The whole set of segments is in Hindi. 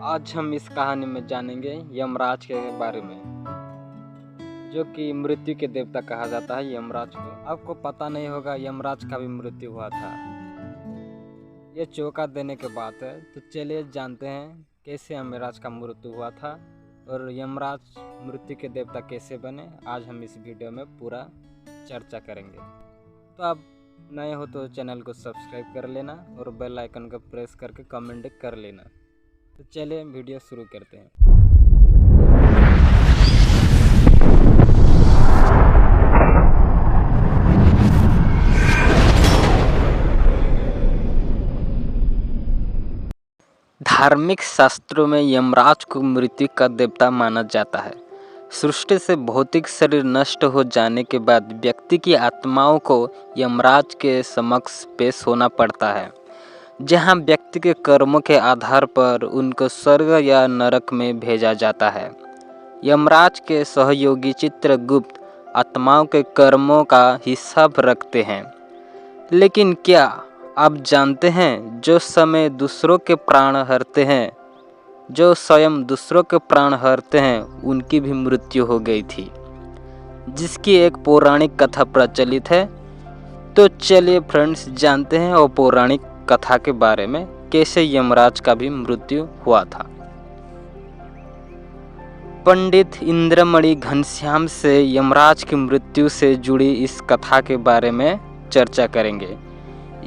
आज हम इस कहानी में जानेंगे यमराज के बारे में, जो कि मृत्यु के देवता कहा जाता है यमराज को। आपको पता नहीं होगा यमराज का भी मृत्यु हुआ था। ये चौंका देने के बात है। तो चलिए जानते हैं कैसे यमराज का मृत्यु हुआ था और यमराज मृत्यु के देवता कैसे बने। आज हम इस वीडियो में पूरा चर्चा करेंगे। तो आप नए हो तो चैनल को सब्सक्राइब कर लेना और बेल आइकन को प्रेस करके कमेंट कर लेना। तो चलिए वीडियो शुरू करते हैं। धार्मिक शास्त्रों में यमराज को मृत्यु का देवता माना जाता है। सृष्टि से भौतिक शरीर नष्ट हो जाने के बाद व्यक्ति की आत्माओं को यमराज के समक्ष पेश होना पड़ता है, जहां व्यक्ति के कर्मों के आधार पर उनको स्वर्ग या नरक में भेजा जाता है। यमराज के सहयोगी चित्रगुप्त आत्माओं के कर्मों का हिसाब रखते हैं। लेकिन क्या आप जानते हैं, जो समय दूसरों के प्राण हरते हैं, जो स्वयं दूसरों के प्राण हरते हैं, उनकी भी मृत्यु हो गई थी, जिसकी एक पौराणिक कथा प्रचलित है। तो चलिए फ्रेंड्स जानते हैं वो पौराणिक कथा के बारे में, कैसे यमराज का भी मृत्यु हुआ था। पंडित इंद्रमणि घनश्याम से यमराज की मृत्यु से जुड़ी इस कथा के बारे में चर्चा करेंगे।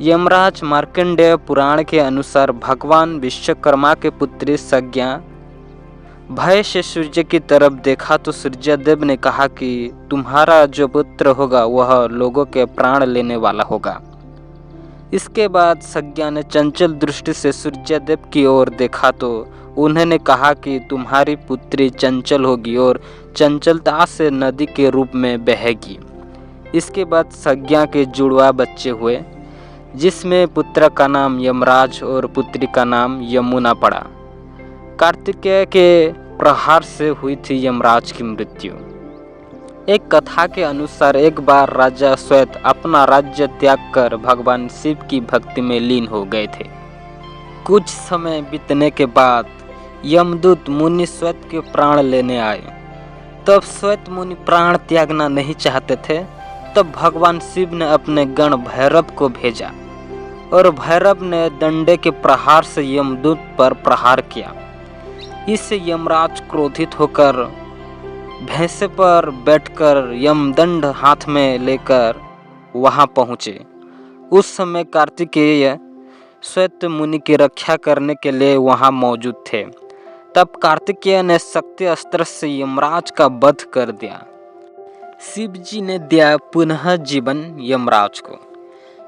यमराज मार्कंडेय पुराण के अनुसार भगवान विश्वकर्मा के पुत्री संज्ञा भय से सूर्य की तरफ देखा तो सूर्यदेव ने कहा कि तुम्हारा जो पुत्र होगा वह लोगों के प्राण लेने वाला होगा। इसके बाद संज्ञा ने चंचल दृष्टि से सूर्यदेव की ओर देखा तो उन्होंने कहा कि तुम्हारी पुत्री चंचल होगी और चंचलता से नदी के रूप में बहेगी। इसके बाद संज्ञा के जुड़वा बच्चे हुए, जिसमें पुत्र का नाम यमराज और पुत्री का नाम यमुना पड़ा। कार्तिकेय के प्रहार से हुई थी यमराज की मृत्यु। एक कथा के अनुसार एक बार राजा श्वेत अपना राज्य त्याग कर भगवान शिव की भक्ति में लीन हो गए थे। कुछ समय बीतने के बाद यमदूत मुनि श्वेत के प्राण लेने आए। तब श्वेत मुनि प्राण त्यागना नहीं चाहते थे। तब भगवान शिव ने अपने गण भैरव को भेजा और भैरव ने डंडे के प्रहार से यमदूत पर प्रहार किया। इससे यमराज क्रोधित होकर भैंसे पर बैठकर यमदंड हाथ में लेकर वहां पहुंचे। उस समय कार्तिकेय श्वेत मुनि की रक्षा करने के लिए वहां मौजूद थे। तब कार्तिकेय ने शक्ति अस्त्र से यमराज का वध कर दिया। शिव जी ने दिया पुनः जीवन यमराज को।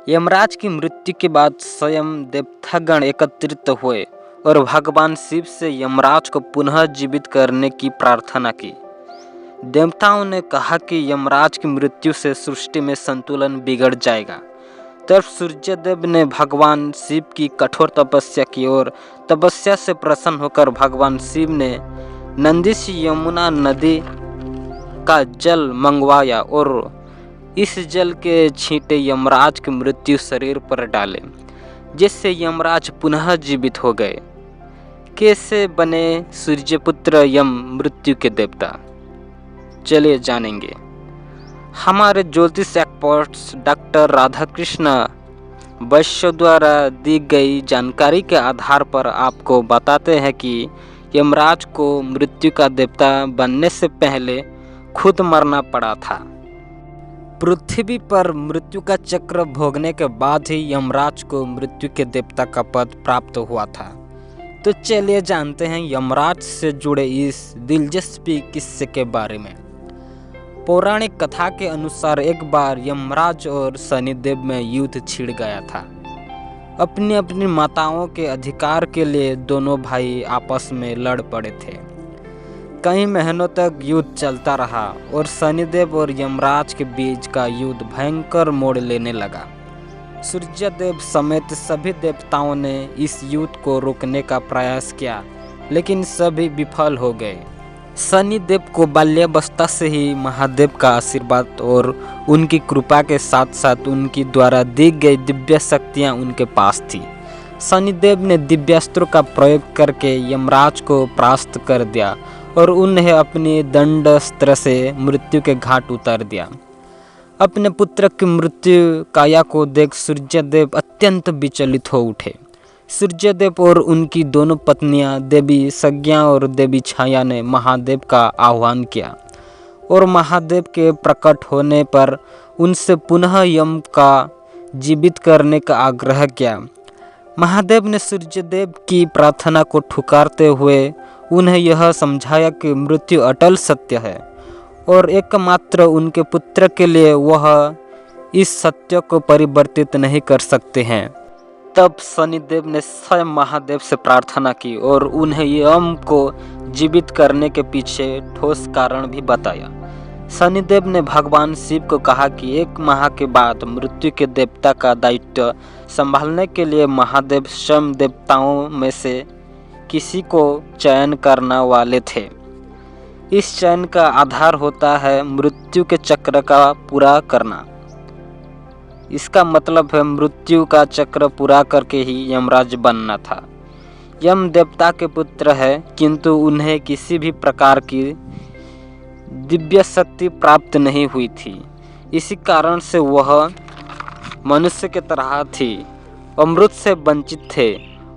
यमराज की मृत्यु के बाद स्वयं देवतागण एकत्रित हुए और भगवान शिव से यमराज को पुनः जीवित करने की प्रार्थना की। देवताओं ने कहा कि यमराज की मृत्यु से सृष्टि में संतुलन बिगड़ जाएगा। तब सूर्यदेव ने भगवान शिव की कठोर तपस्या की और तपस्या से प्रसन्न होकर भगवान शिव ने नंदी से यमुना नदी का जल मंगवाया और इस जल के छींटे यमराज की मृत्यु शरीर पर डाले, जिससे यमराज पुनः जीवित हो गए। कैसे बने सूर्यपुत्र यम मृत्यु के देवता, चलिए जानेंगे। हमारे ज्योतिष एक्सपर्ट्स डॉक्टर राधाकृष्ण वैश्य द्वारा दी गई जानकारी के आधार पर आपको बताते हैं कि यमराज को मृत्यु का देवता बनने से पहले खुद मरना पड़ा था। पृथ्वी पर मृत्यु का चक्र भोगने के बाद ही यमराज को मृत्यु के देवता का पद प्राप्त हुआ था। तो चलिए जानते हैं यमराज से जुड़े इस दिलचस्पी किस्से के बारे में। पौराणिक कथा के अनुसार एक बार यमराज और शनिदेव में युद्ध छिड़ गया था। अपनी अपनी माताओं के अधिकार के लिए दोनों भाई आपस में लड़ पड़े थे। कई महीनों तक युद्ध चलता रहा और शनिदेव और यमराज के बीच का युद्ध भयंकर मोड़ लेने लगा। सूर्यदेव समेत सभी देवताओं ने इस युद्ध को रोकने का प्रयास किया, लेकिन सभी विफल हो गए। शनिदेव को बाल्यावस्था से ही महादेव का आशीर्वाद और उनकी कृपा के साथ साथ उनकी द्वारा दी गई दिव्य शक्तियां उनके पास थी। शनिदेव ने दिव्यास्त्रों का प्रयोग करके यमराज को परास्त कर दिया और उन्हें अपने दंडास्त्र से मृत्यु के घाट उतार दिया। अपने पुत्र की मृत्यु काया को देख सूर्यदेव अत्यंत विचलित हो उठे। सूर्यदेव और उनकी दोनों पत्नियां देवी संज्ञा और देवी छाया ने महादेव का आह्वान किया और महादेव के प्रकट होने पर उनसे पुनः यम का जीवित करने का आग्रह किया। महादेव ने सूर्यदेव की प्रार्थना को ठुकराते हुए उन्हें यह समझाया कि मृत्यु अटल सत्य है और एकमात्र उनके पुत्र के लिए वह इस सत्य को परिवर्तित नहीं कर सकते हैं। तब शनिदेव ने स्वयं महादेव से प्रार्थना की और उन्हें यम को जीवित करने के पीछे ठोस कारण भी बताया। शनिदेव ने भगवान शिव को कहा कि 1 माह के बाद मृत्यु के देवता का दायित्व संभालने के लिए महादेव स्वयं देवताओं में से किसी को चयन करने वाले थे। इस चयन का आधार होता है मृत्यु के चक्र का पूरा करना। इसका मतलब है मृत्यु का चक्र पूरा करके ही यमराज बनना था। यम देवता के पुत्र है, किंतु उन्हें किसी भी प्रकार की दिव्य शक्ति प्राप्त नहीं हुई थी। इसी कारण से वह मनुष्य की तरह थी, अमृत से वंचित थे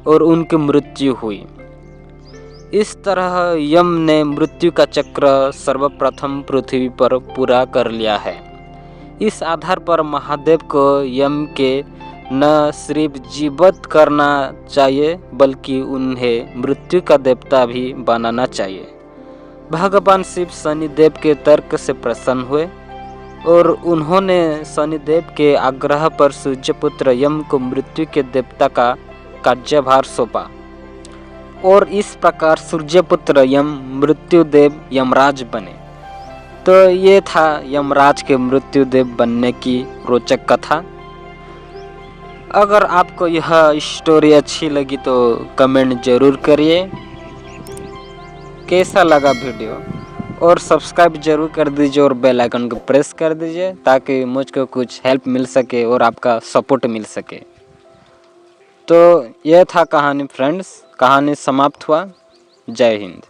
और उनकी मृत्यु हुई। इस तरह यम ने मृत्यु का चक्र सर्वप्रथम पृथ्वी पर पूरा कर लिया है। इस आधार पर महादेव को यम के न सिर्फ जीवित करना चाहिए बल्कि उन्हें मृत्यु का देवता भी बनाना चाहिए। भगवान शिव शनिदेव के तर्क से प्रसन्न हुए और उन्होंने शनिदेव के आग्रह पर सूर्यपुत्र यम को मृत्यु के देवता का कार्यभार सौंपा और इस प्रकार सूर्यपुत्र यम मृत्युदेव यमराज बने। तो ये था यमराज के मृत्युदेव बनने की रोचक कथा। अगर आपको यह स्टोरी अच्छी लगी तो कमेंट जरूर करिए कैसा लगा वीडियो, और सब्सक्राइब जरूर कर दीजिए और बेल आइकन को प्रेस कर दीजिए ताकि मुझको कुछ हेल्प मिल सके और आपका सपोर्ट मिल सके। तो यह था कहानी फ्रेंड्स, कहानी समाप्त हुआ। जय हिंद।